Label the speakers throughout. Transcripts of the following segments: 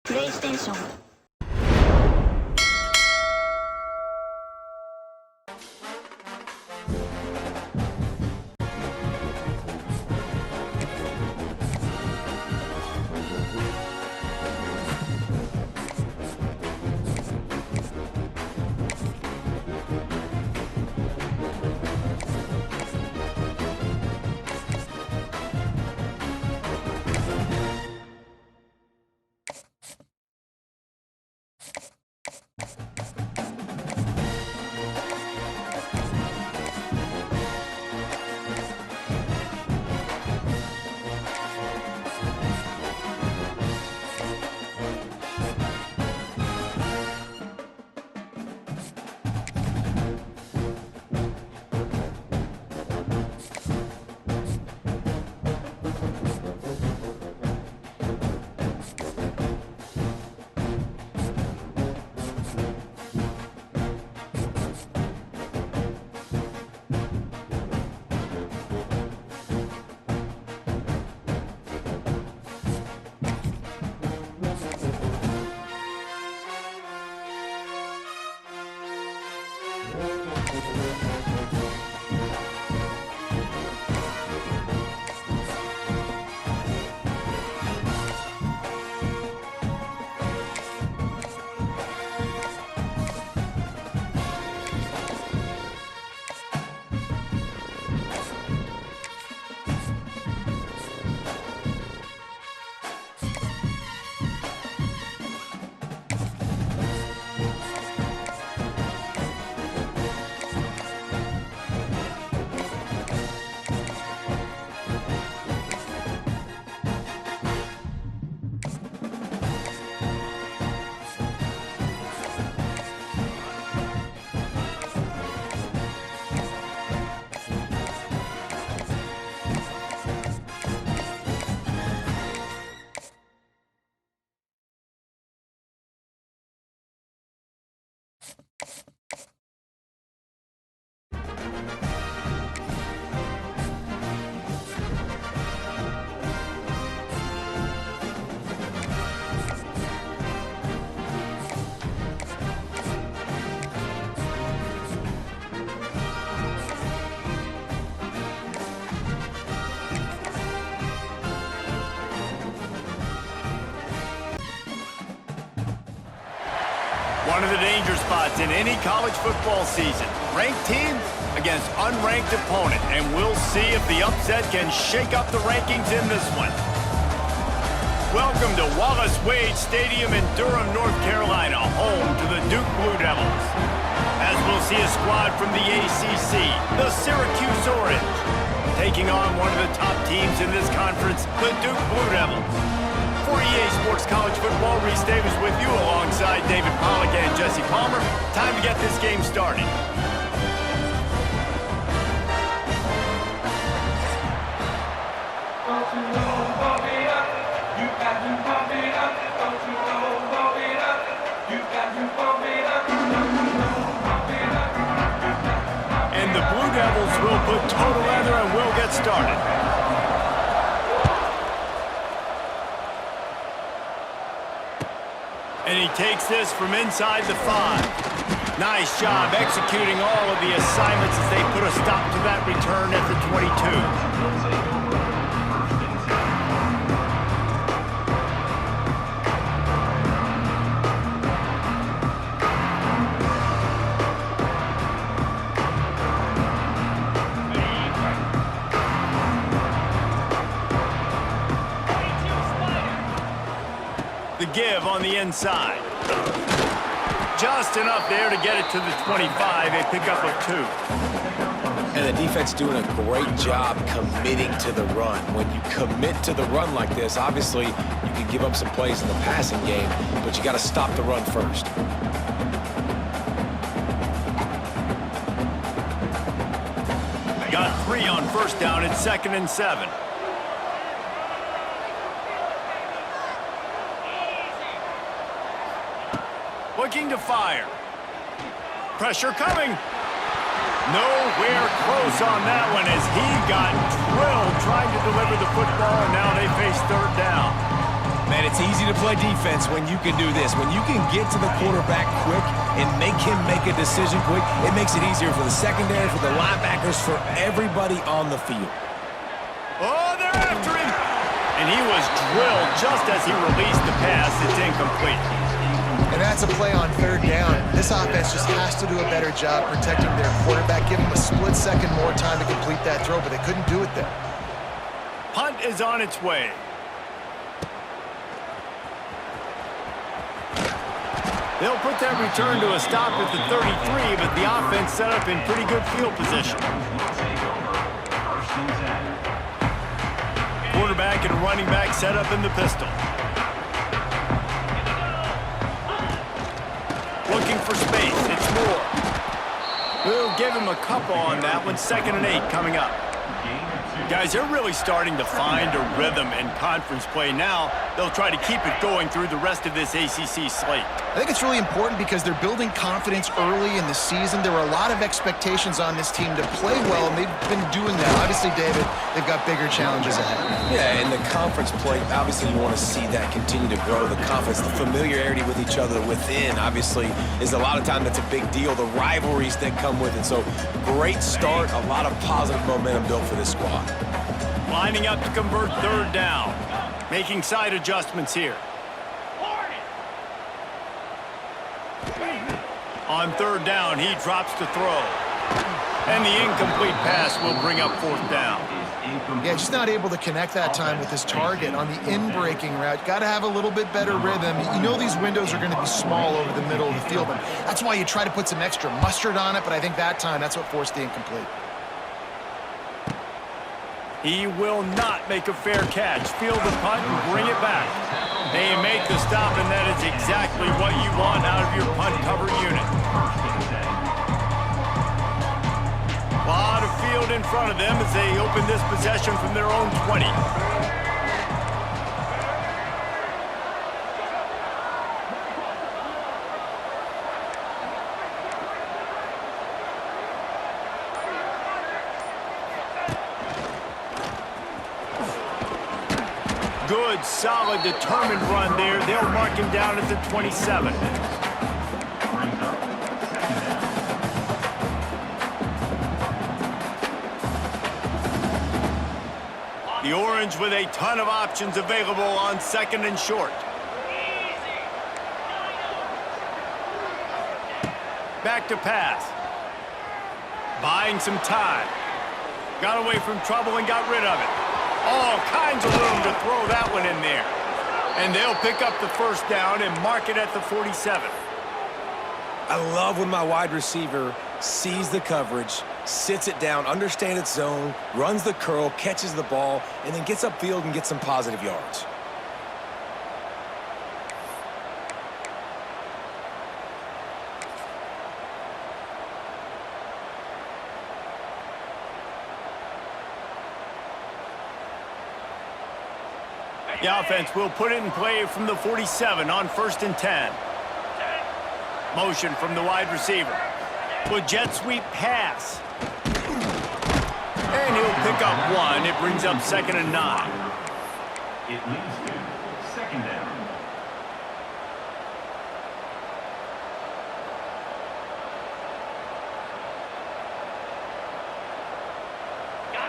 Speaker 1: プレイステーション。
Speaker 2: One of the danger spots in any college football season. Ranked team against unranked opponent. And we'll see if the upset can shake up the rankings in this one. Welcome to Wallace Wade Stadium in Durham, North Carolina, home to the Duke Blue Devils. As we'll see a squad from the ACC, the Syracuse Orange, taking on one of the top teams in this conference, the Duke Blue Devils. For EA Sports College Football, Reese Davis with you alongside David Pollack and Jesse Palmer. Time to get this game started. And the Blue Devils will put total leather and we'll get started. And he takes this from inside the 5. Nice job executing all of the assignments as they put a stop to that return at the 22. The give on the inside. Just enough there to get it to the 25, a pickup of 2.
Speaker 3: And the defense doing a great job committing to the run. When you commit to the run like this, obviously you can give up some plays in the passing game, but you got to stop the run first.
Speaker 2: Got 3 on first down. It's 2nd and 7. Looking to fire. Pressure coming. Nowhere close on that one as he got drilled trying to deliver the football, and now they face 3rd down.
Speaker 3: Man, it's easy to play defense when you can do this. When you can get to the quarterback quick and make him make a decision quick, it makes it easier for the secondary, for the linebackers, for everybody on the field.
Speaker 2: Oh, they're after him. And he was drilled just as he released the pass. It's incomplete.
Speaker 1: And that's a play on third down. This offense just has to do a better job protecting their quarterback. Give him a split second more time to complete that throw, but they couldn't do it there.
Speaker 2: Punt is on its way. They'll put that return to a stop at the 33, but the offense set up in pretty good field position. Quarterback and running back set up in the pistol. Looking for space. It's Moore. We'll give him a couple on that one. 2nd and 8 coming up. Guys, they're really starting to find a rhythm in conference play now. They'll try to keep it going through the rest of this ACC slate.
Speaker 1: I think it's really important because they're building confidence early in the season. There were a lot of expectations on this team to play well, and they've been doing that. Obviously, David, they've got bigger challenges ahead.
Speaker 3: Yeah, in the conference play, obviously you want to see that continue to grow. The confidence, the familiarity with each other within, obviously, is a lot of time that's a big deal. The rivalries that come with it. So, great start, a lot of positive momentum built for this squad.
Speaker 2: Lining up to convert 3rd down. Making side adjustments here. On 3rd down, he drops to throw. And the incomplete pass will bring up 4th down.
Speaker 1: Yeah, just not able to connect that time with his target on the in-breaking route. Got to have a little bit better rhythm. You know these windows are going to be small over the middle of the field, and that's why you try to put some extra mustard on it, but I think that time, that's what forced the incomplete.
Speaker 2: He will not make a fair catch. Field the punt and bring it back. They make the stop, and that is exactly what you want out of your punt cover unit. A lot of field in front of them as they open this possession from their own 20. Good, solid, determined run there. They'll mark him down at the 27. The Orange with a ton of options available on 2nd and short. Back to pass. Buying some time. Got away from trouble and got rid of it. All kinds of room to throw that one in there. And they'll pick up the 1st down and mark it at the 47.
Speaker 3: I love when my wide receiver sees the coverage, sits it down, understands its zone, runs the curl, catches the ball, and then gets upfield and gets some positive yards.
Speaker 2: The offense will put it in play from the 47 on 1st and 10. Motion from the wide receiver. With jet sweep pass. And he'll pick up 1. It brings up 2nd and 9.
Speaker 4: It leads to 2nd down.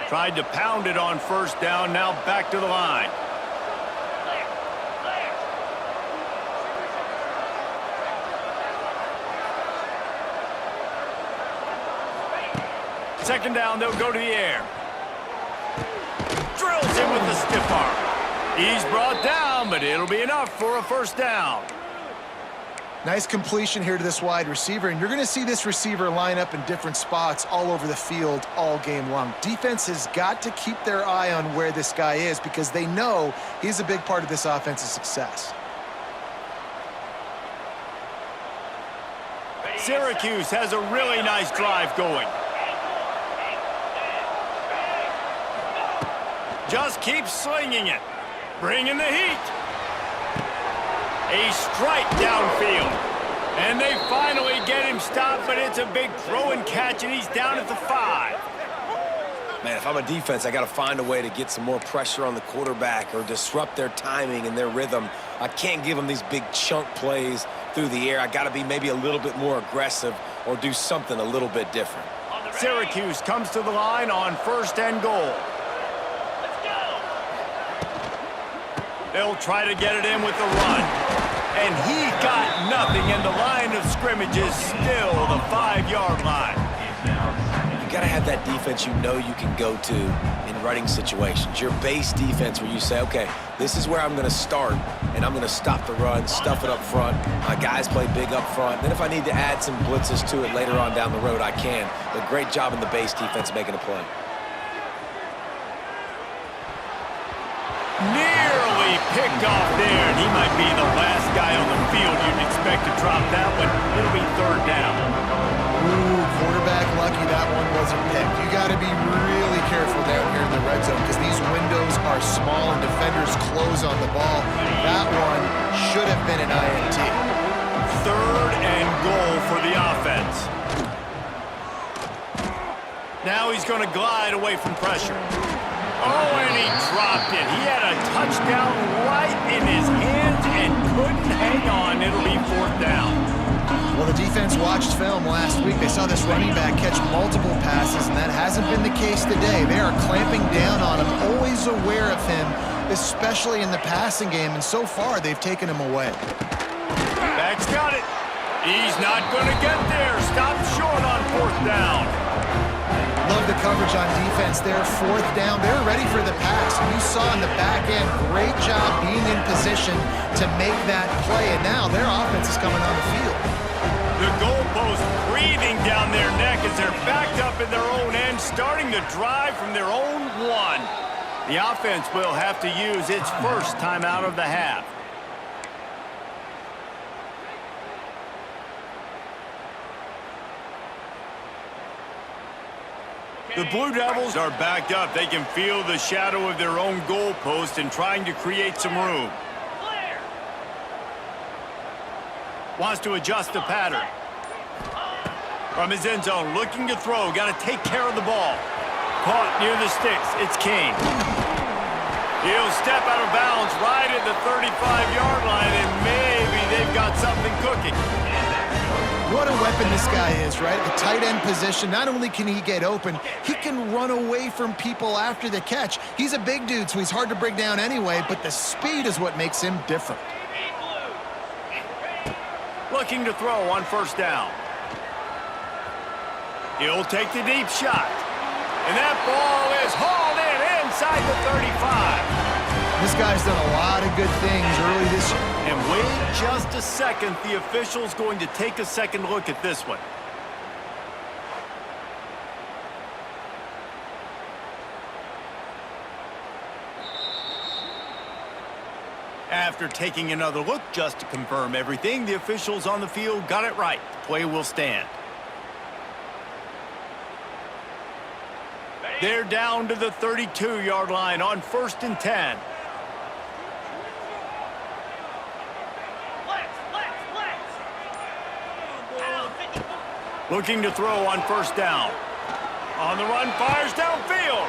Speaker 2: Tried to pound it on 1st down. Now back to the line. Second down, they'll go to the air. Drills him with the stiff arm. He's brought down, but it'll be enough for a 1st down.
Speaker 1: Nice completion here to this wide receiver, and you're going to see this receiver line up in different spots all over the field all game long. Defense has got to keep their eye on where this guy is because they know he's a big part of this offense's success.
Speaker 2: Syracuse has a really nice drive going. Just keep slinging it. Bringing the heat. A strike downfield. And they finally get him stopped, but it's a big throw and catch, and he's down at the 5.
Speaker 3: Man, if I'm a defense, I got to find a way to get some more pressure on the quarterback or disrupt their timing and their rhythm. I can't give them these big chunk plays through the air. I got to be maybe a little bit more aggressive or do something a little bit different.
Speaker 2: Syracuse comes to the line on 1st and goal. They'll try to get it in with the run. And he got nothing, and the line of scrimmage is still the 5-yard line.
Speaker 3: You got to have that defense you know you can go to in running situations. Your base defense where you say, okay, this is where I'm going to start, and I'm going to stop the run, stuff it up front. My guys play big up front. Then if I need to add some blitzes to it later on down the road, I can. But great job in the base defense making a play.
Speaker 2: Nearly picked off there, and he might be the last guy on the field you'd expect to drop that one. It'll be 3rd down.
Speaker 1: Ooh, quarterback lucky that one wasn't picked. You got to be really careful down here in the red zone because these windows are small and defenders close on the ball. That one should have been an INT.
Speaker 2: 3rd and goal for the offense. Now he's going to glide away from pressure. Oh, and he dropped it. He had a touchdown right in his hands and couldn't hang on. It'll be 4th down.
Speaker 1: Well, the defense watched film last week. They saw this running back catch multiple passes, and that hasn't been the case today. They are clamping down on him, always aware of him, especially in the passing game, and so far they've taken him away.
Speaker 2: Back's got it. He's not going to get there. Stop short on 4th down.
Speaker 1: Love the coverage on defense there. 4th down. They're ready for the pass. And you saw in the back end, great job being in position to make that play. And now their offense is coming on the field.
Speaker 2: The goalpost breathing down their neck as they're backed up in their own end, starting to drive from their own 1. The offense will have to use its first timeout of the half. The Blue Devils are backed up. They can feel the shadow of their own goalpost and trying to create some room. Wants to adjust the pattern. From his end zone, looking to throw. Got to take care of the ball. Caught near the sticks. It's Kane. He'll step out of bounds right at the 35-yard line, and maybe they've got something cooking.
Speaker 1: What a weapon this guy is, right? The tight end position, not only can he get open, he can run away from people after the catch. He's a big dude, so he's hard to bring down anyway, but the speed is what makes him different.
Speaker 2: Looking to throw on 1st down. He'll take the deep shot. And that ball is hauled in inside the 35.
Speaker 1: This guy's done a lot of good things early this year.
Speaker 2: And wait just a second. The official's going to take a second look at this one. After taking another look just to confirm everything, the officials on the field got it right. The play will stand. They're down to the 32-yard line on 1st and 10. Looking to throw on 1st down. On the run, fires downfield.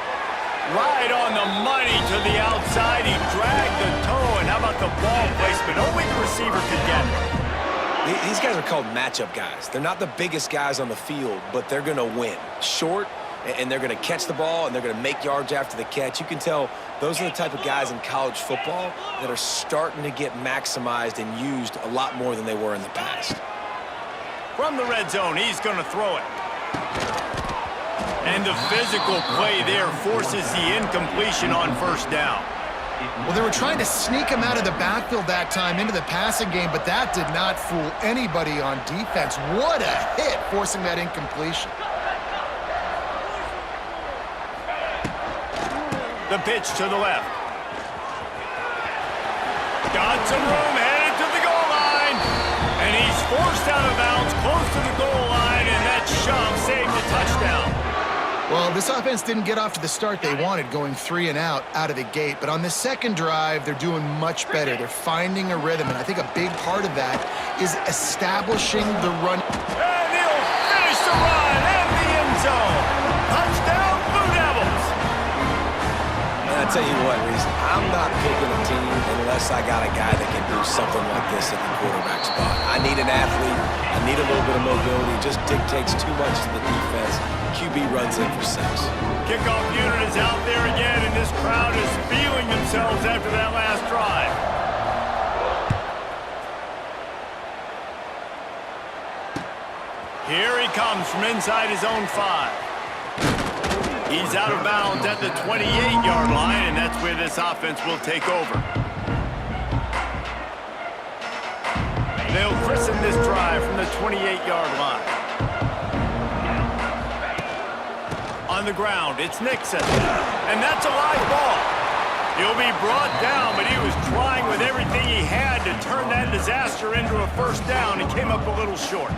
Speaker 2: Right on the money to the outside. He dragged the toe, and how about the ball placement? Only the receiver could get it.
Speaker 3: These guys are called matchup guys. They're not the biggest guys on the field, but they're going to win. Short, and they're going to catch the ball, and they're going to make yards after the catch. You can tell those are the type of guys in college football that are starting to get maximized and used a lot more than they were in the past.
Speaker 2: From the red zone, he's going to throw it. And the physical play there forces the incompletion on 1st down.
Speaker 1: Well, they were trying to sneak him out of the backfield that time into the passing game, but that did not fool anybody on defense. What a hit, forcing that incompletion.
Speaker 2: The pitch to the left. Got some room, headed to the goal line. And he's forced out of bounds, close to the goal line, and that shove saved the touchdown.
Speaker 1: Well, this offense didn't get off to the start they wanted, going 3 and out of the gate. But on the second drive, they're doing much better. They're finding a rhythm, and I think a big part of that is establishing the run.
Speaker 2: And he'll finish the run in the end zone. Touchdown, Blue Devils.
Speaker 3: I tell you what, Reese, I'm not picking a team unless I got a guy that can do something like this at the quarterback spot. I need an athlete. I need a little bit of mobility. It just dictates too much to the defense. QB runs in for 6.
Speaker 2: Kickoff unit is out there again, and this crowd is feeling themselves after that last drive. Here he comes from inside his own 5. He's out of bounds at the 28-yard line, and that's where this offense will take over. They'll christen this drive from the 28-yard line. On the ground, it's Nixon, and that's a live ball. He'll be brought down, but he was trying with everything he had to turn that disaster into a first down and came up a little short.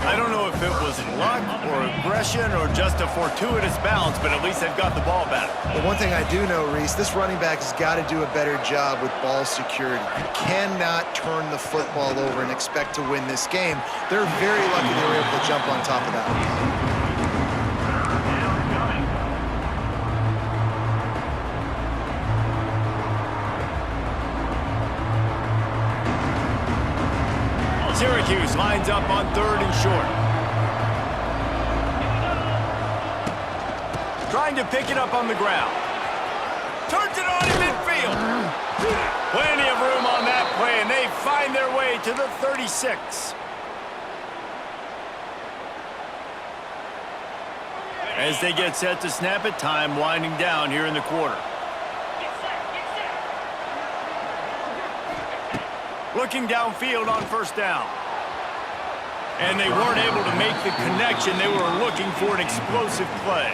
Speaker 2: I don't know if it was luck or aggression or just a fortuitous bounce, but at least they've got the ball back.
Speaker 1: But one thing I do know, Reese, this running back has got to do a better job with ball security. You cannot turn the football over and expect to win this game. They're very lucky they were able to jump on top of that.
Speaker 2: Syracuse lines up on 3rd and short. Trying to pick it up on the ground. Turns it on in midfield. Plenty of room on that play, and they find their way to the 36. As they get set to snap it, time winding down here in the quarter. Looking downfield on first down. And they weren't able to make the connection. They were looking for an explosive play.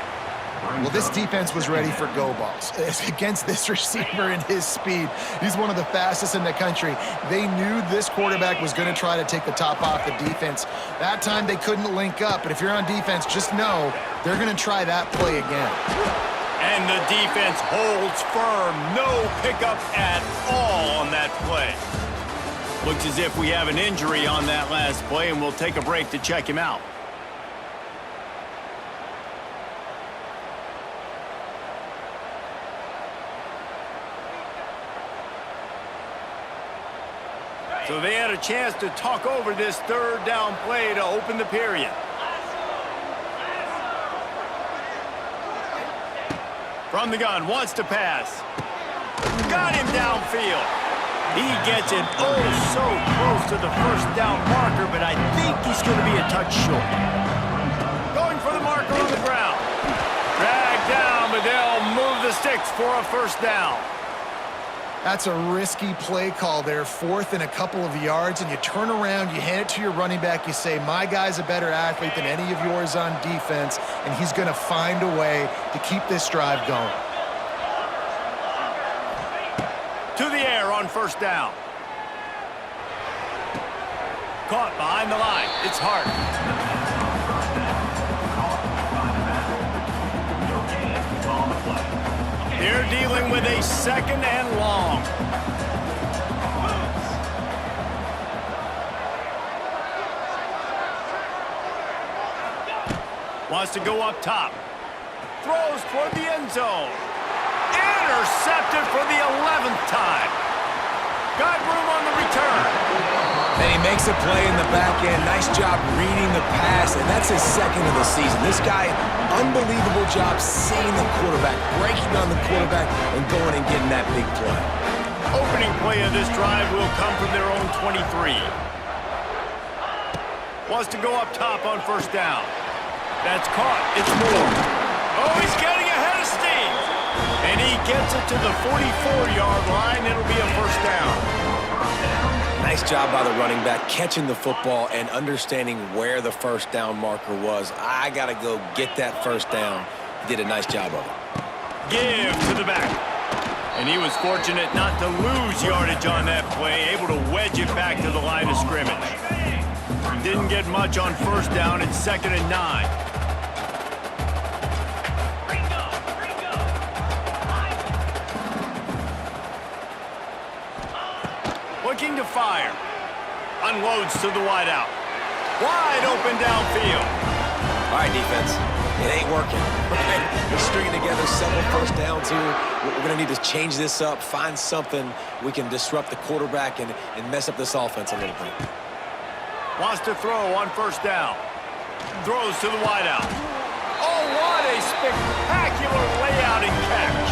Speaker 1: Well, this defense was ready for go balls. Against this receiver and his speed, he's one of the fastest in the country. They knew this quarterback was going to try to take the top off the defense. That time they couldn't link up, but if you're on defense, just know they're going to try that play again.
Speaker 2: And the defense holds firm. No pickup at all on that play. Looks as if we have an injury on that last play, and we'll take a break to check him out. So they had a chance to talk over this 3rd down play to open the period. From the gun, wants to pass. Got him downfield. He gets it oh so close to the first down marker, but I think he's going to be a touch short. Going for the marker on the ground. Dragged down, but they'll move the sticks for a first down.
Speaker 1: That's a risky play call there, 4th and a couple of yards, and you turn around, you hand it to your running back, you say, my guy's a better athlete than any of yours on defense, and he's going to find a way to keep this drive going.
Speaker 2: To the air on first down. Caught behind the line. It's Hart. They're dealing with a 2nd and long. Wants to go up top. Throws toward the end zone. Intercepted for the 11th time. Got room on the return.
Speaker 3: And he makes a play in the back end. Nice job reading the pass, and that's his 2nd of the season. This guy, unbelievable job seeing the quarterback, breaking on the quarterback, and going and getting that big play.
Speaker 2: Opening play of this drive will come from their own 23. Wants to go up top on first down. That's caught. It's Moore. Oh, he's getting ahead of steam. And he gets it to the 44-yard line. It'll be a first down.
Speaker 3: Nice job by the running back, catching the football and understanding where the first down marker was. I got to go get that first down. He did a nice job of it.
Speaker 2: Give to the back. And he was fortunate not to lose yardage on that play, able to wedge it back to the line of scrimmage. Didn't get much on first down. It's 2nd and 9. Looking to fire. Unloads to the wideout. Wide open downfield.
Speaker 3: All right, defense. it ain't working. Right? We're stringing together several first downs here. We're going to need to change this up, find something we can disrupt the quarterback and mess up this offense a little bit.
Speaker 2: Wants to throw on first down. Throws to the wideout. Oh, what a spectacular layout and catch.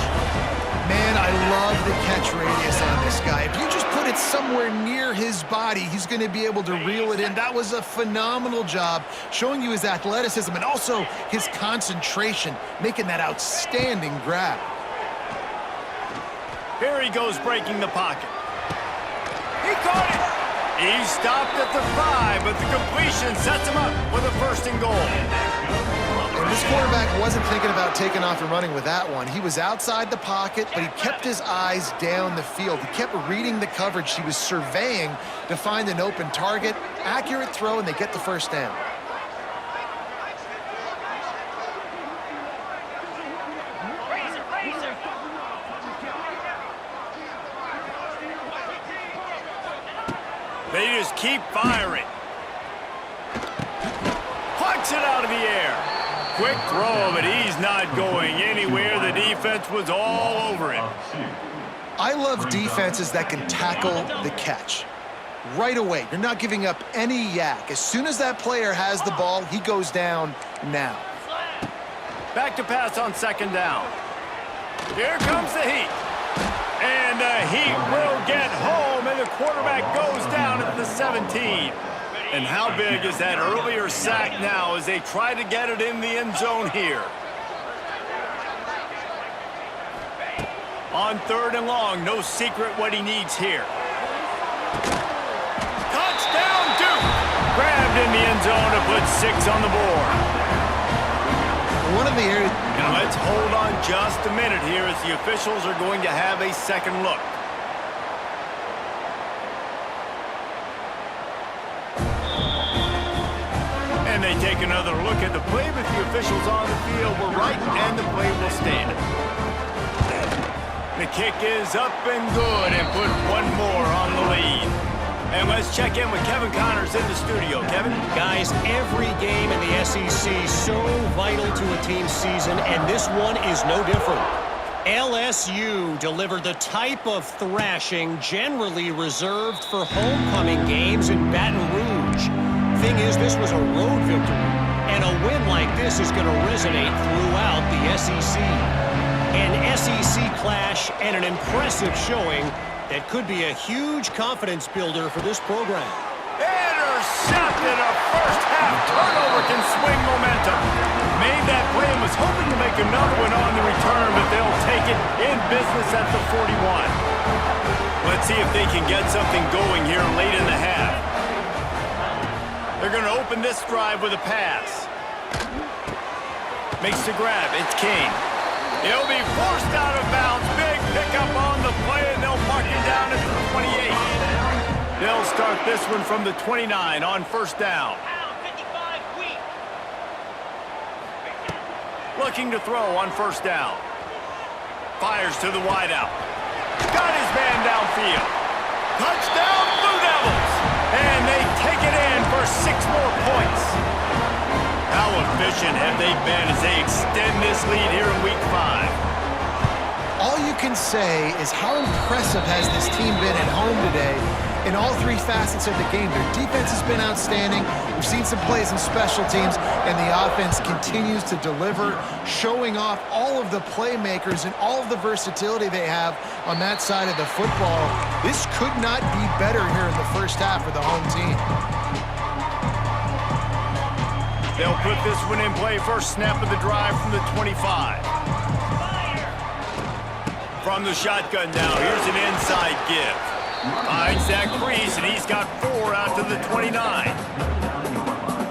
Speaker 1: Man, I love the catch radius on this guy. If you just put it somewhere near his body, he's going to be able to reel it in. That was a phenomenal job, showing you his athleticism and also his concentration, making that outstanding grab.
Speaker 2: Here he goes, breaking the pocket. He caught it. He stopped at the 5, but the completion sets him up with a 1st and goal.
Speaker 1: And this quarterback wasn't thinking about taking off and running with that one. He was outside the pocket, but he kept his eyes down the field. He kept reading the coverage. He was surveying to find an open target. Accurate throw, and they get the 1st down.
Speaker 2: They just keep firing. Punch it out of the air. Quick throw, but he's not going anywhere. The defense was all over it.
Speaker 1: I love defenses that can tackle the catch. Right away, you're not giving up any yak. As soon as that player has the ball, he goes down now.
Speaker 2: Back to pass on 2nd down. Here comes the heat. And the Heat will get home, and the quarterback goes down at the 17. And how big is that earlier sack now as they try to get it in the end zone here? On 3rd and long, no secret what he needs here. Touchdown, Duke! Grabbed in the end zone to put 6 on the board.
Speaker 1: One of the areas...
Speaker 2: And let's hold on just a minute here as the officials are going to have a second look. And they take another look at the play, but the officials on the field were right, and the play will stand. The kick is up and good, and put one more on the lead. And let's check in with Kevin Connors in the studio. Kevin?
Speaker 5: Guys, every game in the SEC so vital to a team's season, and this one is no different. LSU delivered the type of thrashing generally reserved for homecoming games in Baton Rouge. Thing is, this was a road victory, and a win like this is going to resonate throughout the SEC. An SEC clash and an impressive showing that could be a huge confidence builder for this program.
Speaker 2: Intercepted. A first-half turnover can swing momentum. Made that play and was hoping to make another one on the return, but they'll take it in business at the 41. Let's see if they can get something going here late in the half. They're going to open this drive with a pass. Makes the grab. It's King. He'll be forced out of bounds. Big pickup on the play, and they'll mark him down at the 28. They'll start this one from the 29 on 1st down. Looking to throw on 1st down. Fires to the wideout. Got his man downfield. Touchdown, Blue Devils! And they take it in for 6 more points. How efficient have they been as they extend this lead here in Week 5?
Speaker 1: All you can say is how impressive has this team been at home today in all 3 facets of the game. Their defense has been outstanding. We've seen some plays in special teams, and the offense continues to deliver, showing off all of the playmakers and all of the versatility they have on that side of the football. This could not be better here in the first half for the home team.
Speaker 2: They'll put this one in play. First snap of the drive from the 25. From the shotgun now, here's an inside give. Finds that crease, and he's got 4 out to the 29.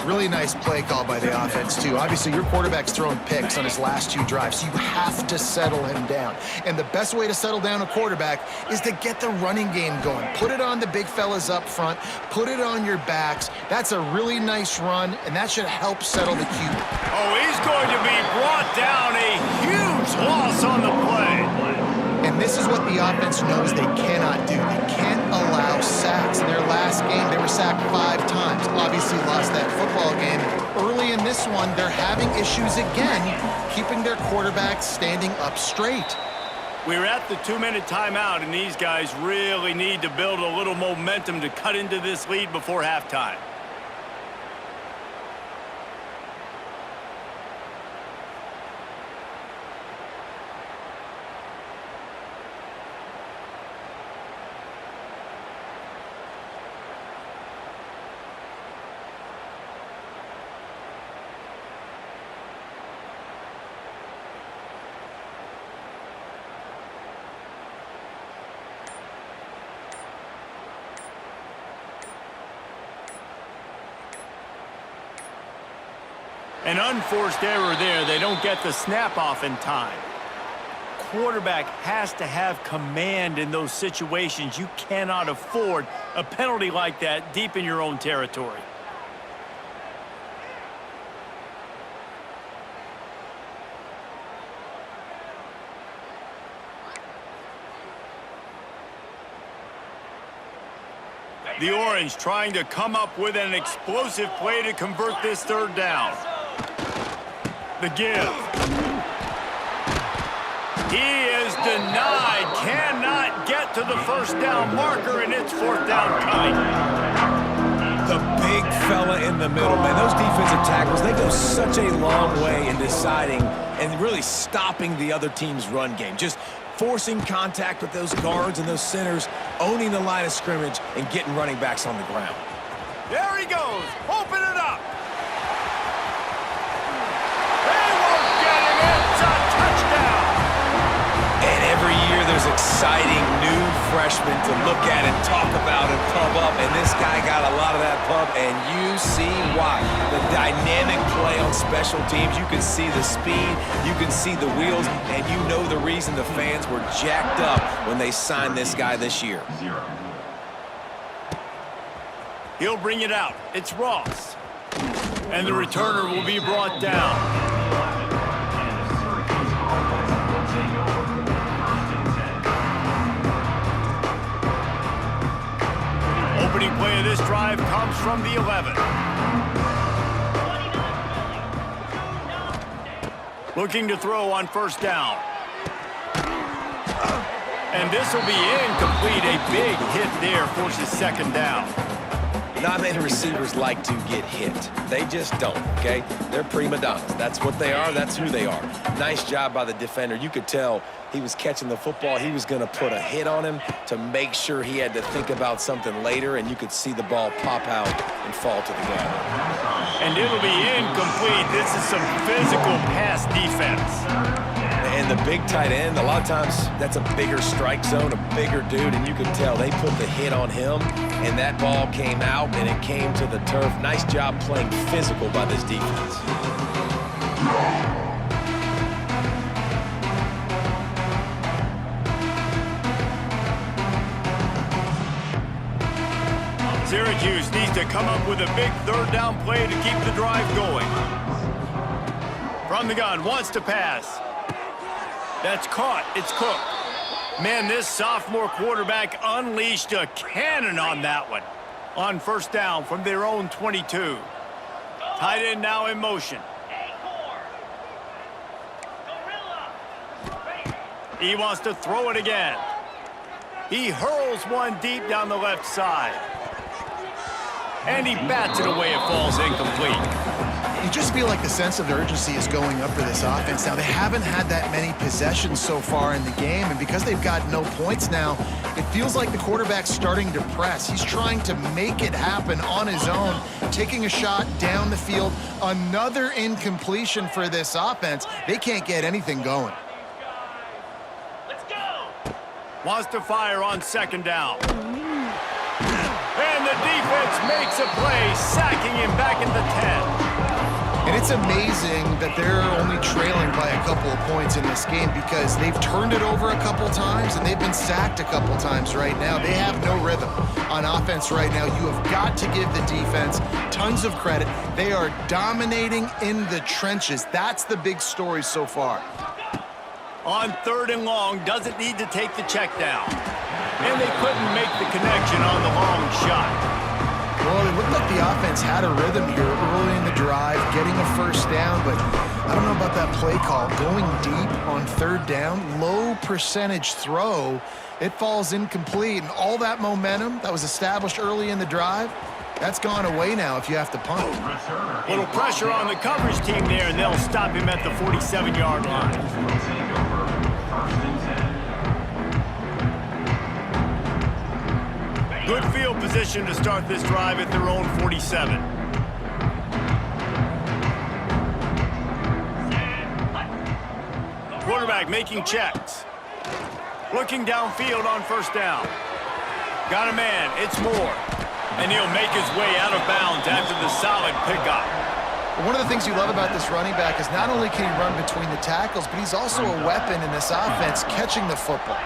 Speaker 1: Really nice play call by the offense, too. Obviously, your quarterback's throwing picks on his last 2 drives, so you have to settle him down. And the best way to settle down a quarterback is to get the running game going. Put it on the big fellas up front. Put it on your backs. That's a really nice run, and that should help settle the QB.
Speaker 2: Oh, he's going to be brought down. A huge loss on the play.
Speaker 1: And this is what the offense knows they cannot do. They can't allow sacks. In their last game, they were a sack 5 times. Obviously lost that football game. Early in this one, they're having issues again, keeping their quarterback standing up straight.
Speaker 2: We're at the 2-minute timeout, and these guys really need to build a little momentum to cut into this lead before halftime. An unforced error there. They don't get the snap off in time. Quarterback has to have command in those situations. You cannot afford a penalty like that deep in your own territory. The Orange trying to come up with an explosive play to convert this 3rd down. The give. He is denied. Cannot get to the 1st down marker, and it's 4th down coming.
Speaker 3: The big fella in the middle, man. Those defensive tackles, they go such a long way in deciding and really stopping the other team's run game. Just forcing contact with those guards and those centers, owning the line of scrimmage, and getting running backs on the ground.
Speaker 2: There he goes. Open it up. They won't get him. It's a touchdown.
Speaker 3: And every year there's exciting new freshmen to look at and talk about and pump up, and this guy got a lot of that pump, and you see why. The dynamic play on special teams, you can see the speed, you can see the wheels, and you know the reason the fans were jacked up when they signed this guy this year.
Speaker 4: 0.
Speaker 2: He'll bring it out. It's Ross. And the returner will be brought down. Opening play of this drive comes from the 11. Looking to throw on 1st down. And this will be incomplete. A big hit there forces 2nd down.
Speaker 3: Not many receivers like to get hit. They just don't, okay? They're prima donnas. That's what they are. That's who they are. Nice job by the defender. You could tell he was catching the football. He was going to put a hit on him to make sure he had to think about something later, and you could see the ball pop out and fall to the ground.
Speaker 2: And it'll be incomplete. This is some physical pass defense.
Speaker 3: And the big tight end, a lot of times that's a bigger strike zone, a bigger dude, and you can tell they put the hit on him, and that ball came out, and it came to the turf. Nice job playing physical by this defense.
Speaker 2: Syracuse needs to come up with a big 3rd down play to keep the drive going. From the gun, wants to pass. That's caught. It's Cook. Man, this sophomore quarterback unleashed a cannon on that one. On 1st down from their own 22. Tight end now in motion. He wants to throw it again. He hurls one deep down the left side. And he bats it away. It falls incomplete.
Speaker 1: You just feel like the sense of urgency is going up for this offense. Now, they haven't had that many possessions so far in the game, and because they've got no points now, it feels like the quarterback's starting to press. He's trying to make it happen on his own, taking a shot down the field. Another incompletion for this offense. They can't get anything going.
Speaker 2: Let's go. Wants to fire on 2nd down. And the defense makes a play, sacking him back at the 10.
Speaker 1: And it's amazing that they're only trailing by a couple of points in this game because they've turned it over a couple times and they've been sacked a couple times right now. They have no rhythm on offense right now. You have got to give the defense tons of credit. They are dominating in the trenches. That's the big story so far.
Speaker 2: On 3rd and long, doesn't need to take the check down. And they couldn't make the connection on the long shot.
Speaker 1: offense had a rhythm here early in the drive, getting a first down, but I don't know about that play call. Going deep on third down, low percentage throw, it falls incomplete, and all that momentum that was established early in the drive, that's gone away now if you have to punt.
Speaker 2: Little pressure on the coverage team there, and they'll stop him at the 47-yard line. Good field position to start this drive at their own 47. Quarterback making checks. Looking downfield on first down. Got a man, it's Moore. And he'll make his way out of bounds after the solid pickup.
Speaker 1: One of the things you love about this running back is not only can he run between the tackles, but he's also a weapon in this offense catching the football.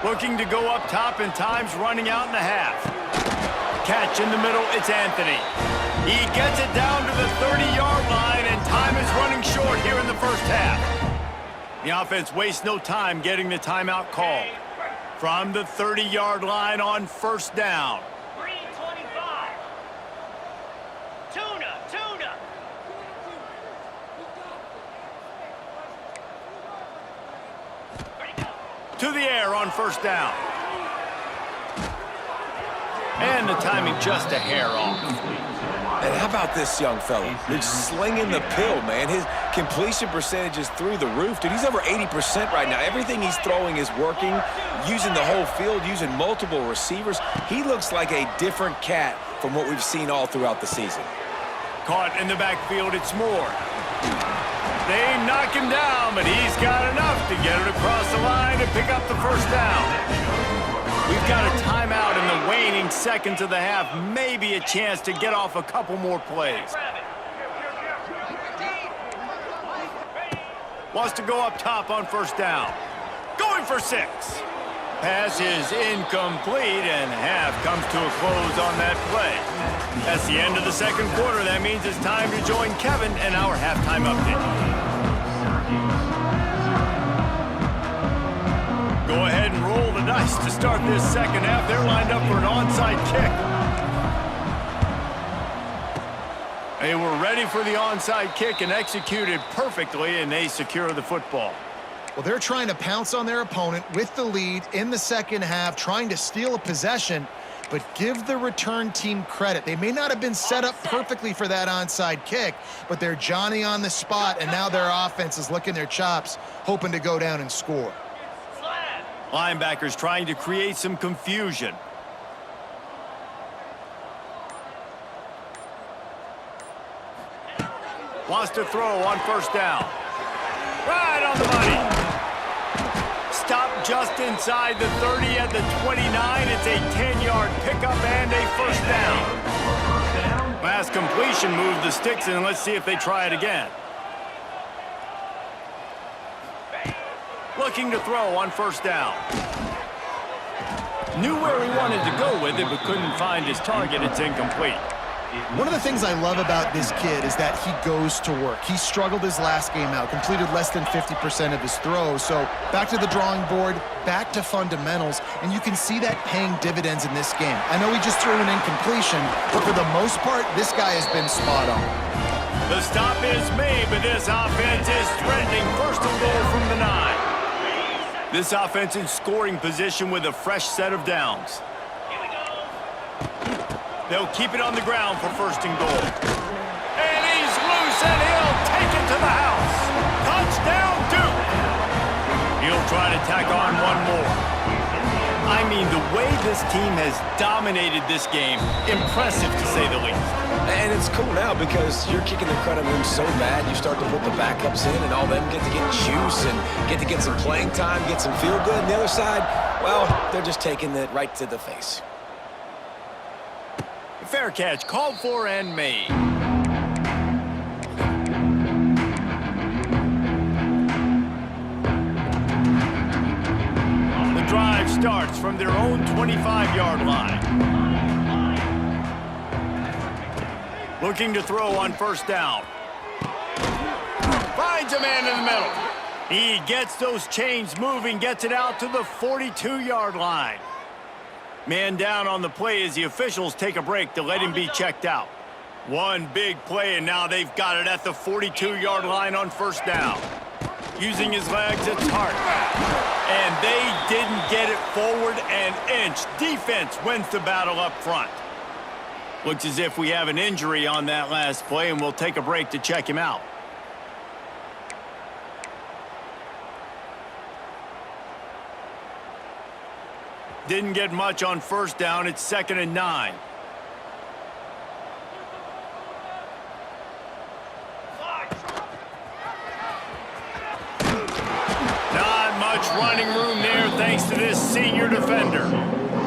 Speaker 2: Looking to go up top, and time's running out in the half. Catch in the middle, it's Anthony. He gets it down to the 30-yard line, and time is running short here in the first half. The offense wastes no time getting the timeout called. From the 30-yard line on first down.
Speaker 6: 3:25. Tuna.
Speaker 2: To the air on first down. And the timing just a hair off.
Speaker 3: And how about this young fella? He's slinging the pill, man. His completion percentage is through the roof. Dude, he's over 80% right now. Everything he's throwing is working, using the whole field, using multiple receivers. He looks like a different cat from what we've seen all throughout the season.
Speaker 2: Caught in the backfield, it's Moore. They knock him down, but he's got enough to get it across the line and pick up the first down. We've got a timeout in the waning seconds of the half. Maybe a chance to get off a couple more plays. Wants to go up top on first down. Going for 6. Pass is incomplete, and half comes to a close on that play. That's the end of the second quarter. That means it's time to join Kevin and our halftime update. Go ahead and roll the dice to start this second half. They're lined up for an onside kick. They were ready for the onside kick and executed perfectly, and they secure the football.
Speaker 1: Well, they're trying to pounce on their opponent with the lead in the second half, trying to steal a possession, but give the return team credit. They may not have been set up perfectly for that onside kick, but they're Johnny on the spot, and now their offense is licking their chops, hoping to go down and score.
Speaker 2: Linebackers trying to create some confusion. Wants to throw on first down. Right on the money. Stop just inside the 30 at the 29. It's a 10-yard pickup and a first down. Last completion moved the sticks, and let's see if they try it again. Looking to throw on first down. Knew where he wanted to go with it, but couldn't find his target. It's incomplete.
Speaker 1: One of the things I love about this kid is that he goes to work. He struggled his last game out, completed less than 50% of his throws. So back to the drawing board, back to fundamentals, and you can see that paying dividends in this game. I know he just threw an incompletion, but for the most part, this guy has been spot on.
Speaker 2: The stop is made, but this offense is threatening first and goal from the 9. This offense in scoring position with a fresh set of downs. They'll keep it on the ground for first and goal. And he's loose, and he'll take it to the house. Touchdown, Duke. He'll try to tack on one more. I mean, the way this team has dominated this game, impressive to say the least.
Speaker 3: And it's cool now because you're kicking the crud out of them so bad, you start to put the backups in, and all them get to get juice and get to get some playing time, get some feel good. And the other side, well, they're just taking it right to the face.
Speaker 2: Fair catch, called for and made. The drive starts from their own 25-yard line. Looking to throw on first down. Finds a man in the middle. He gets those chains moving, gets it out to the 42-yard line. Man down on the play as the officials take a break to let him be checked out. One big play, and now they've got it at the 42-yard line on first down. Using his legs, it's Hart. And they didn't get it forward an inch. Defense wins the battle up front. Looks as if we have an injury on that last play, and we'll take a break to check him out. Didn't get much on first down. It's 2nd and 9. Not much running room there thanks to this senior defender.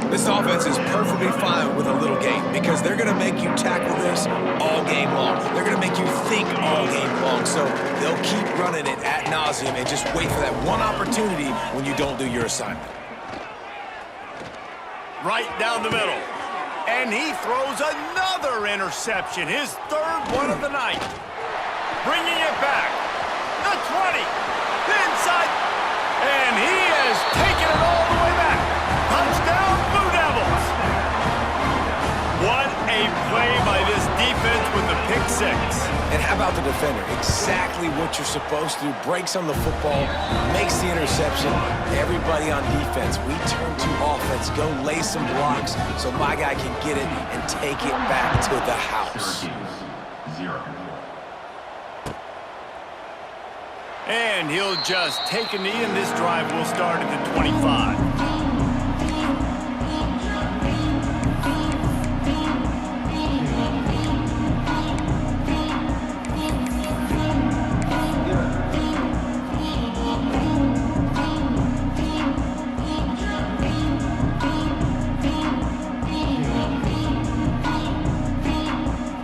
Speaker 3: This offense is perfectly fine with a little game because they're going to make you tackle this all game long. They're going to make you think all game long. So they'll keep running it ad nauseum and just wait for that one opportunity when you don't do your assignment.
Speaker 2: Right down the middle. And he throws another interception, his 3rd one of the night. Bringing it back. The 20. The inside. And he has taken it all the way back. Touchdown, Blue Devils. What a play by this defense with the pick 6.
Speaker 3: And how about the defender? Exactly what you're supposed to do. Breaks on the football, makes the interception. Everybody on defense, we turn to offense. Go lay some blocks so my guy can get it and take it back to the house.
Speaker 4: Syracuse, 0.
Speaker 2: And he'll just take a knee, and this drive will start at the 25.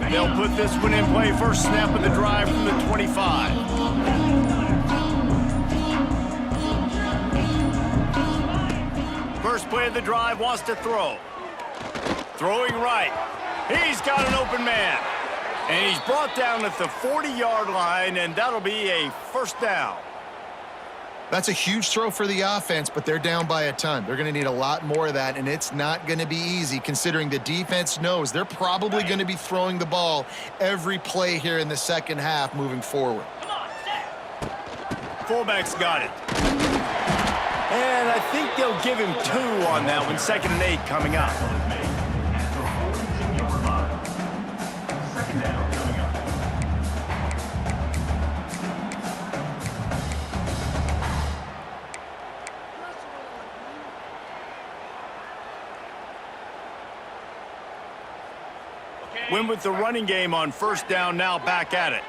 Speaker 2: They'll put this one in play. First snap of the drive from the 25. First play of the drive, wants to throw. Throwing right. He's got an open man. And he's brought down at the 40-yard line, and that'll be a first down.
Speaker 1: That's a huge throw for the offense, but they're down by a ton. They're going to need a lot more of that, and it's not going to be easy considering the defense knows they're probably going to be throwing the ball every play here in the second half moving forward.
Speaker 2: Fullback's got it. And I think they'll give him 2 on that one. 2nd and 8 coming up.
Speaker 4: Second down coming up.
Speaker 2: Win with the running game on first down, now back at it.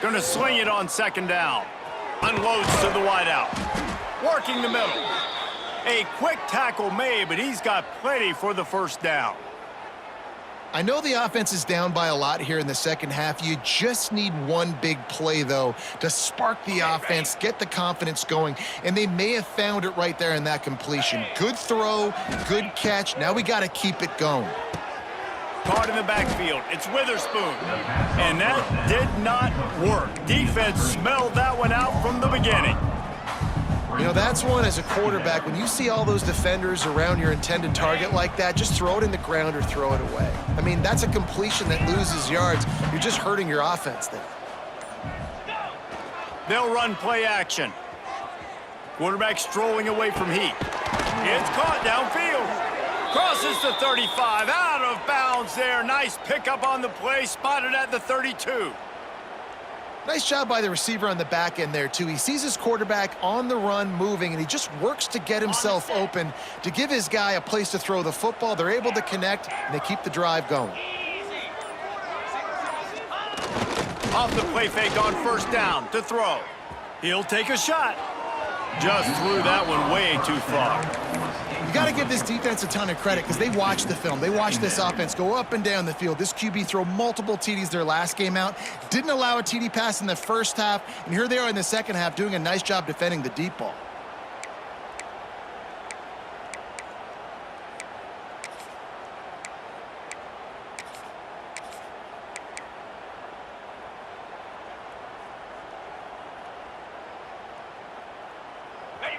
Speaker 2: Gonna sling it on 2nd down. Unloads to the wideout. Working the middle. A quick tackle made, but he's got plenty for the first down.
Speaker 1: I know the offense is down by a lot here in the second half. You just need one big play, though, to spark the offense, get the confidence going, and they may have found it right there in that completion. Good throw, good catch. Now we got to keep it going.
Speaker 2: Caught in the backfield. It's Witherspoon. And that did not work. Defense smelled that one out from the beginning.
Speaker 1: You know, that's one as a quarterback. When you see all those defenders around your intended target like that, just throw it in the ground or throw it away. I mean, that's a completion that loses yards. You're just hurting your offense there.
Speaker 2: They'll run play action. Quarterback strolling away from heat. It's caught downfield. Crosses the 35, out of bounds there. Nice pickup on the play, spotted at the 32.
Speaker 1: Nice job by the receiver on the back end there, too. He sees his quarterback on the run moving, and he just works to get himself open to give his guy a place to throw the football. They're able to connect, and they keep the drive going.
Speaker 2: Off the play fake on first down to throw. He'll take a shot. Just threw that one way too far.
Speaker 1: You got to give this defense a ton of credit because they watch the film. They watch this offense go up and down the field. This QB throw multiple TDs their last game out. Didn't allow a TD pass in the first half. And here they are in the second half doing a nice job defending the deep ball.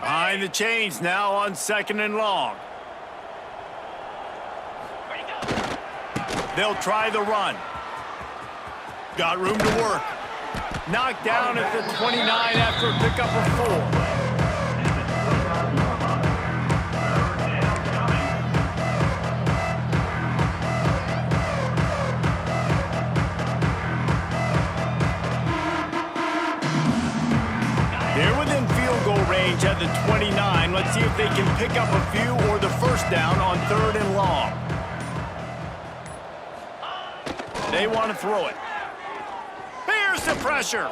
Speaker 2: Behind the chains now on 2nd and long. They'll try the run. Got room to work. Knocked down at the 29 after a pickup of 4. They're within field goal range at the 29. Let's see if they can pick up a few or the first down on 3rd and long. They want to throw it. Here's the pressure.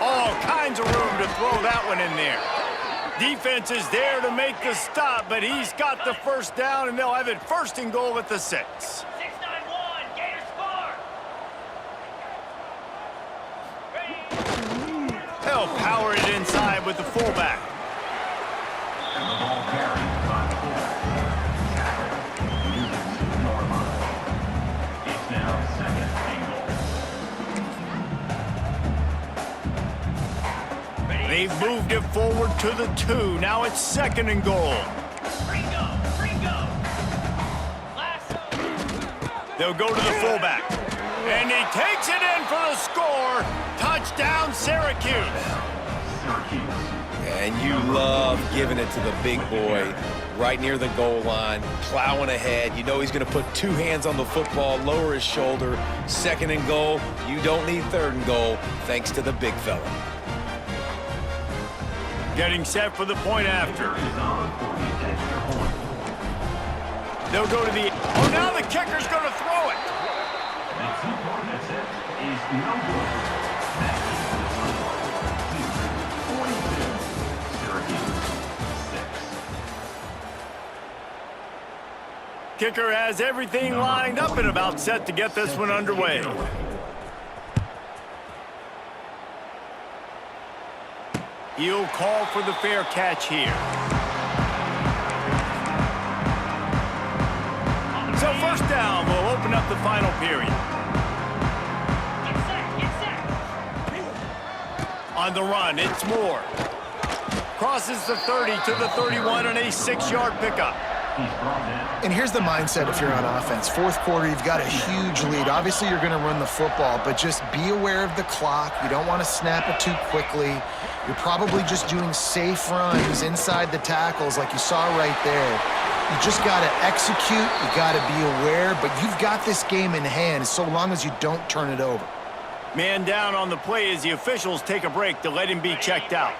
Speaker 2: All kinds of room to throw that one in there. Defense is there to make the stop, but he's got the first down, and they'll have it 1st and goal at the 6.
Speaker 6: 6-9-1, Gators score.
Speaker 2: They'll power it inside with the fullback.
Speaker 4: And the ball carried by the fullback. Tackle. Newton's Norman. It's now 2nd and goal.
Speaker 2: They've moved it forward to the 2. Now it's 2nd and goal.
Speaker 6: Ringo. Lasso.
Speaker 2: They'll go to the fullback. And he takes it in for the score. Touchdown, Syracuse.
Speaker 4: Syracuse.
Speaker 3: And you love giving it to the big boy right near the goal line, plowing ahead. You know he's going to put 2 hands on the football, lower his shoulder. 2nd and goal. You don't need 3rd and goal, thanks to the big fella.
Speaker 2: Getting set for the point after.
Speaker 4: Is on for the extra point.
Speaker 2: They'll go to the... Oh, now the kicker's going to throw it.
Speaker 4: The 2-point attempt is no good. That is 42. Syracuse 6.
Speaker 2: Kicker has everything lined up and about set to get this one underway. He'll call for the fair catch here. So 1st down will open up the final period.
Speaker 6: Get set.
Speaker 2: On the run, it's Moore. Crosses the 30 to the 31 on a 6-yard pickup.
Speaker 4: He's brought down.
Speaker 1: And here's the mindset if you're on offense. 4th quarter, you've got a huge lead. Obviously, you're going to run the football, but just be aware of the clock. You don't want to snap it too quickly. You're probably just doing safe runs inside the tackles like you saw right there. You just got to execute. You got to be aware, but you've got this game in hand so long as you don't turn it over.
Speaker 2: Man down on the play as the officials take a break to let him be checked out.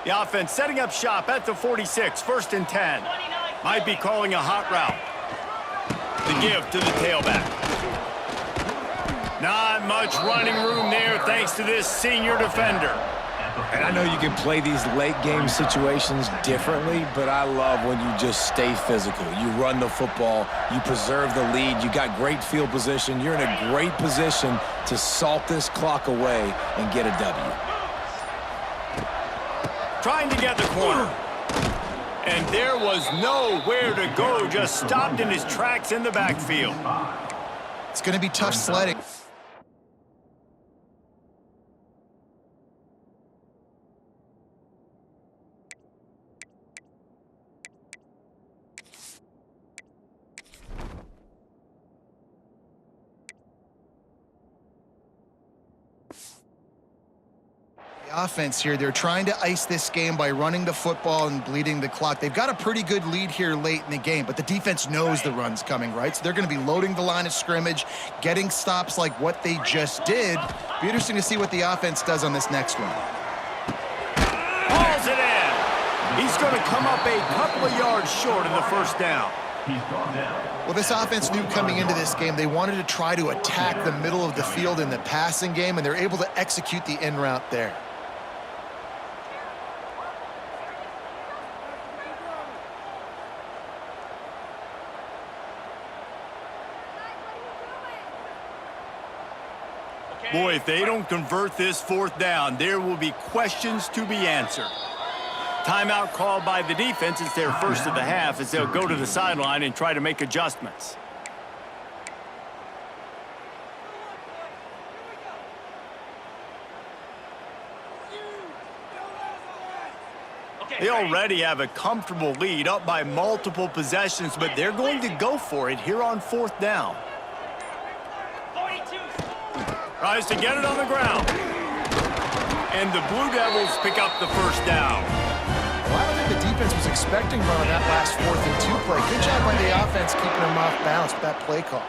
Speaker 2: The offense setting up shop at the 46, 1st and 10. Might be calling a hot route. The give to the tailback. Not much running room there thanks to this senior defender.
Speaker 3: And I know you can play these late game situations differently, but I love when you just stay physical. You run the football, you preserve the lead, you got great field position. You're in a great position to salt this clock away and get a W.
Speaker 2: Trying to get the corner. And there was nowhere to go, just stopped in his tracks in the backfield.
Speaker 1: It's going to be tough sledding. Offense here. They're trying to ice this game by running the football and bleeding the clock. They've got a pretty good lead here late in the game, but the defense knows the run's coming, right? So they're going to be loading the line of scrimmage, getting stops like what they just did. Be interesting to see what the offense does on this next one.
Speaker 2: Hauls it in. He's going to come up a couple of yards short in the 1st down.
Speaker 4: He's brought down.
Speaker 1: Well, this offense knew coming into this game they wanted to try to attack the middle of the field in the passing game, and they're able to execute the in route there.
Speaker 2: Boy, if they don't convert this 4th down, there will be questions to be answered. Timeout called by the defense. It's their first of the half as they'll go to the sideline and try to make adjustments. They already have a comfortable lead, up by multiple possessions, but they're going to go for it here on 4th down.
Speaker 6: 42.
Speaker 2: Tries to get it on the ground. And the Blue Devils pick up the 1st down.
Speaker 1: Well, I don't think the defense was expecting run on that last 4th and 2 play. Good job by the offense keeping them off balance with that play call.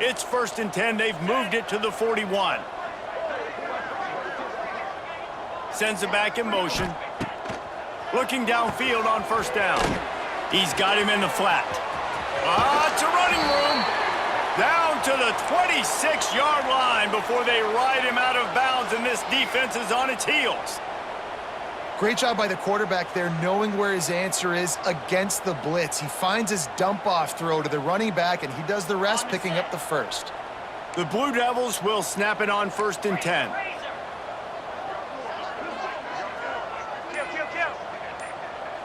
Speaker 2: It's 1st and 10. They've moved it to the 41. Sends it back in motion. Looking downfield on 1st down. He's got him in the flat. It's a running room. Down to the 26-yard line before they ride him out of bounds, and this defense is on its heels.
Speaker 1: Great job by the quarterback there, knowing where his answer is against the blitz. He finds his dump-off throw to the running back, and he does the rest, picking up the 1st.
Speaker 2: The Blue Devils will snap it on 1st and 10.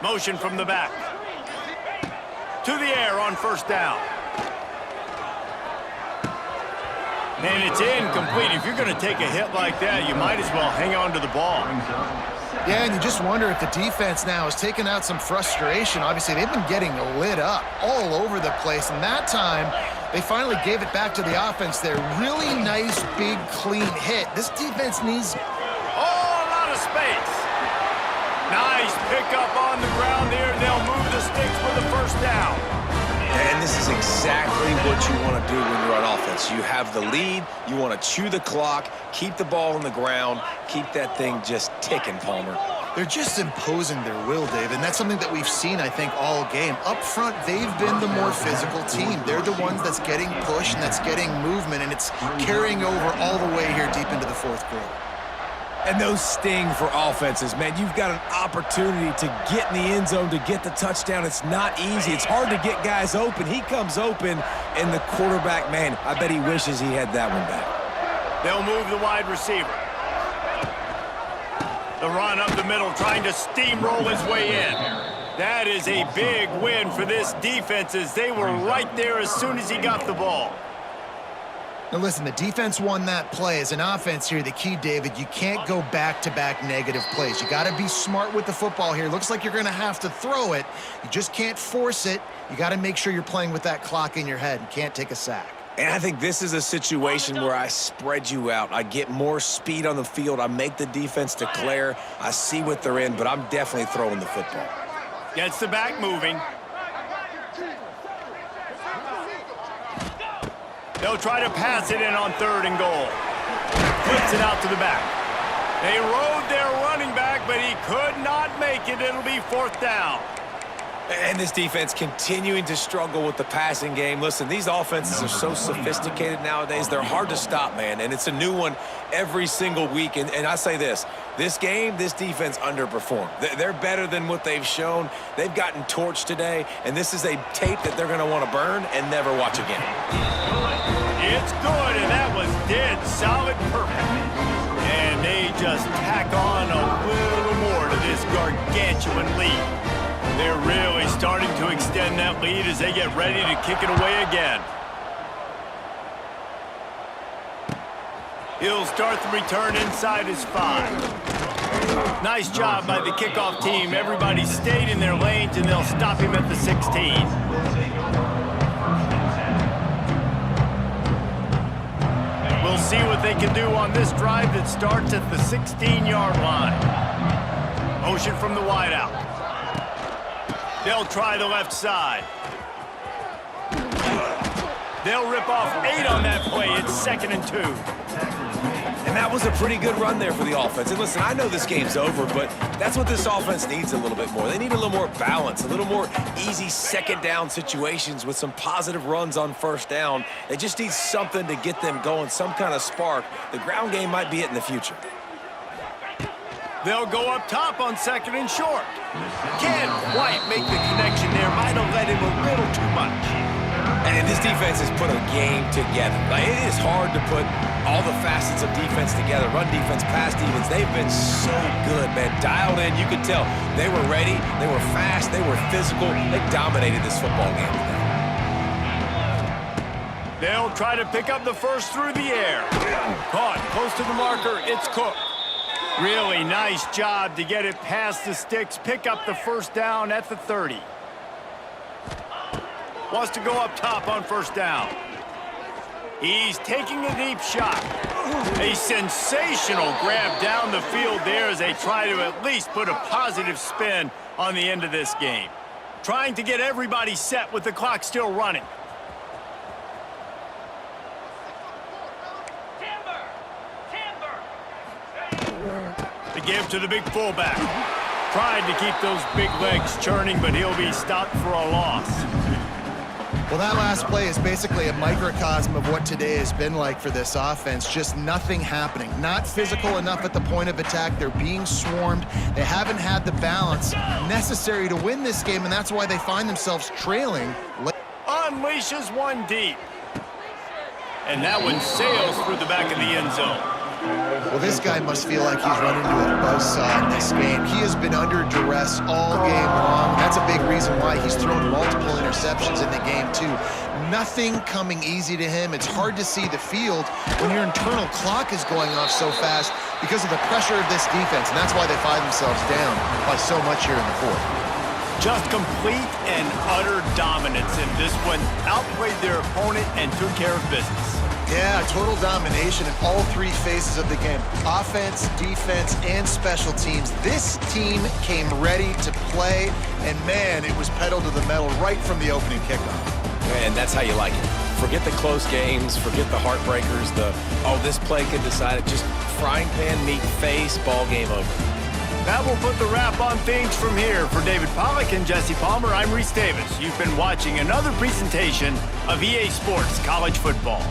Speaker 2: Motion from the back. To the air on 1st down. And it's incomplete. If you're going to take a hit like that, you might as well hang on to the ball.
Speaker 1: Yeah, and you just wonder if the defense now has taken out some frustration. Obviously, they've been getting lit up all over the place, and that time, they finally gave it back to the offense there. Really nice, big, clean hit. This defense needs...
Speaker 2: Oh, a lot of space. Nice pickup on the ground there, and they'll move the sticks with the 1st down.
Speaker 3: And this is exactly what you want to do when you're on offense. You have the lead, you want to chew the clock, keep the ball on the ground, keep that thing just ticking, Palmer.
Speaker 1: They're just imposing their will, Dave, and that's something that we've seen, I think, all game. Up front, they've been the more physical team. They're the ones that's getting pushed and that's getting movement, and it's carrying over all the way here deep into the 4th quarter.
Speaker 3: And those sting for offenses, man. You've got an opportunity to get in the end zone, to get the touchdown. It's not easy. It's hard to get guys open. He comes open, and the quarterback, man, I bet he wishes he had that one back.
Speaker 2: They'll move the wide receiver. The run up the middle, trying to steamroll his way in. That is a big win for this defense, as they were right there as soon as he got the ball.
Speaker 1: Now listen, the defense won that play. As an offense here, the key, David, you can't go back-to-back negative plays. You got to be smart with the football here. Looks like you're going to have to throw it. You just can't force it. You got to make sure you're playing with that clock in your head. You can't take a sack.
Speaker 3: And I think this is a situation where I spread you out. I get more speed on the field. I make the defense declare. I see what they're in, but I'm definitely throwing the football.
Speaker 2: Gets the back moving. They'll try to pass it in on 3rd and goal. Flips it out to the back. They rode their running back, but he could not make it. It'll be 4th down.
Speaker 3: And this defense continuing to struggle with the passing game. Listen, these offenses are so sophisticated nowadays. They're hard to stop, man. And it's a new one every single week. And I say this game, this defense underperformed. They're better than what they've shown. They've gotten torched today. And this is a tape that they're going to want to burn and never watch again.
Speaker 2: It's good, and that was dead solid perfect. And they just tack on a little more to this gargantuan lead. They're really starting to extend that lead as they get ready to kick it away again. He'll start the return inside his 5. Nice job by the kickoff team. Everybody stayed in their lanes, and they'll stop him at the 16. We'll see what they can do on this drive that starts at the 16-yard line. Motion from the wideout. They'll try the left side. They'll rip off 8 on that play. It's 2nd and 2.
Speaker 3: And that was a pretty good run there for the offense. And listen, I know this game's over, but that's what this offense needs a little bit more. They need a little more balance, a little more easy 2nd down situations with some positive runs on 1st down. They just need something to get them going, some kind of spark. The ground game might be it in the future.
Speaker 2: They'll go up top on 2nd and short. Can't quite make the connection there. Might have led him a little too much.
Speaker 3: And this defense has put a game together. Like, it is hard to put all the facets of defense together. Run defense, pass defense, they've been so good, man. Dialed in, you could tell. They were ready, they were fast, they were physical. They dominated this football game today.
Speaker 2: They'll try to pick up the 1st through the air. Caught close to the marker, it's Cook. Really nice job to get it past the sticks, pick up the first down at the 30. Wants to go up top on first down. He's taking a deep shot. A sensational grab down the field there as they try to at least put a positive spin on the end of this game. Trying to get everybody set with the clock still running. The give to the big fullback. Tried to keep those big legs churning, but he'll be stopped for a loss.
Speaker 1: Well, that last play is basically a microcosm of what today has been like for this offense. Just nothing happening. Not physical enough at the point of attack. They're being swarmed. They haven't had the balance necessary to win this game, and that's why they find themselves trailing.
Speaker 2: Unleashes one deep. And that one sails through the back of the end zone.
Speaker 1: Well, this guy must feel like he's run into a buzzsaw in this game. He has been under duress all game long. That's a big reason why he's thrown multiple interceptions in the game, too. Nothing coming easy to him. It's hard to see the field when your internal clock is going off so fast because of the pressure of this defense, and that's why they find themselves down by so much here in the fourth.
Speaker 2: Just complete and utter dominance in this one. Outplayed their opponent and took care of business.
Speaker 1: Yeah, total domination in all three phases of the game. Offense, defense, and special teams. This team came ready to play, and man, it was pedal to the metal right from the opening kickoff.
Speaker 3: And that's how you like it. Forget the close games, forget the heartbreakers, this play could decide it. Just frying pan, meat face, ball game over.
Speaker 2: That will put the wrap on things from here. For David Pollack and Jesse Palmer, I'm Reese Davis. You've been watching another presentation of EA Sports College Football.